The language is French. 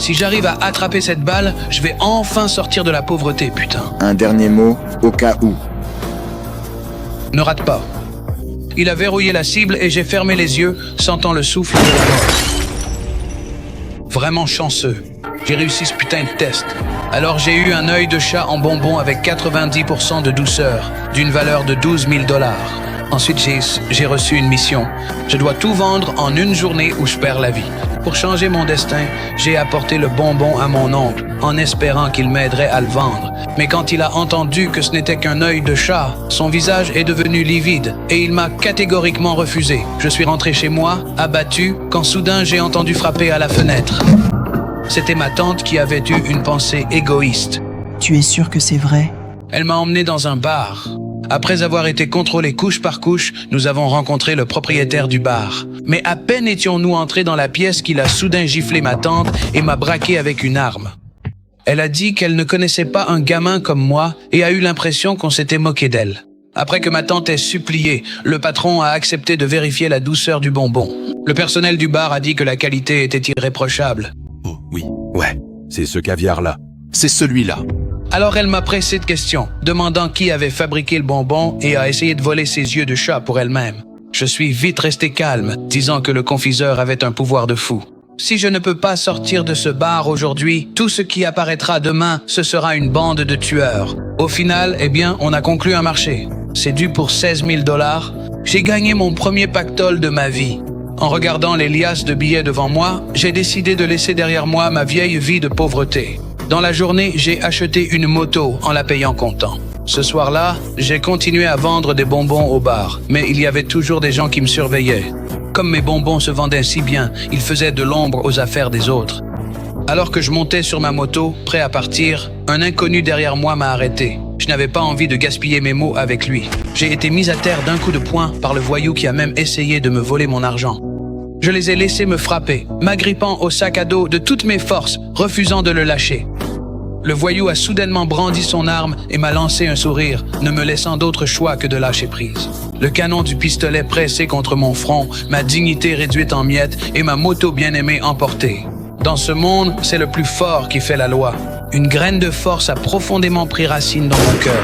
Si j'arrive à attraper cette balle, je vais enfin sortir de la pauvreté, putain. Un dernier mot, au cas où. Ne rate pas. Il a verrouillé la cible et j'ai fermé les yeux, sentant le souffle de la mort. Vraiment chanceux. J'ai réussi ce putain de test. Alors j'ai eu un œil de chat en bonbon avec 90% de douceur, d'une valeur de 12 000 $. Ensuite, j'ai reçu une mission. Je dois tout vendre en une journée ou je perds la vie. Pour changer mon destin, j'ai apporté le bonbon à mon oncle, en espérant qu'il m'aiderait à le vendre. Mais quand il a entendu que ce n'était qu'un œil de chat, son visage est devenu livide et il m'a catégoriquement refusé. Je suis rentré chez moi, abattu, quand soudain j'ai entendu frapper à la fenêtre. C'était ma tante qui avait eu une pensée égoïste. Tu es sûr que c'est vrai? Elle m'a emmené dans un bar. Après avoir été contrôlés couche par couche, nous avons rencontré le propriétaire du bar. Mais à peine étions-nous entrés dans la pièce qu'il a soudain giflé ma tante et m'a braqué avec une arme. Elle a dit qu'elle ne connaissait pas un gamin comme moi et a eu l'impression qu'on s'était moqué d'elle. Après que ma tante ait supplié, le patron a accepté de vérifier la douceur du bonbon. Le personnel du bar a dit que la qualité était irréprochable. Oh oui, ouais, c'est ce caviar-là. C'est celui-là. Alors elle m'a pressé de questions, demandant qui avait fabriqué le bonbon et a essayé de voler ses yeux de chat pour elle-même. Je suis vite resté calme, disant que le confiseur avait un pouvoir de fou. Si je ne peux pas sortir de ce bar aujourd'hui, tout ce qui apparaîtra demain, ce sera une bande de tueurs. Au final, on a conclu un marché. C'est dû pour 16 000 $. J'ai gagné mon premier pactole de ma vie. En regardant les liasses de billets devant moi, j'ai décidé de laisser derrière moi ma vieille vie de pauvreté. Dans la journée, j'ai acheté une moto en la payant comptant. Ce soir-là, j'ai continué à vendre des bonbons au bar, mais il y avait toujours des gens qui me surveillaient. Comme mes bonbons se vendaient si bien, ils faisaient de l'ombre aux affaires des autres. Alors que je montais sur ma moto, prêt à partir, un inconnu derrière moi m'a arrêté. Je n'avais pas envie de gaspiller mes mots avec lui. J'ai été mis à terre d'un coup de poing par le voyou qui a même essayé de me voler mon argent. Je les ai laissés me frapper, m'agrippant au sac à dos de toutes mes forces, refusant de le lâcher. Le voyou a soudainement brandi son arme et m'a lancé un sourire, ne me laissant d'autre choix que de lâcher prise. Le canon du pistolet pressé contre mon front, ma dignité réduite en miettes et ma moto bien-aimée emportée. Dans ce monde, c'est le plus fort qui fait la loi. Une graine de force a profondément pris racine dans mon cœur.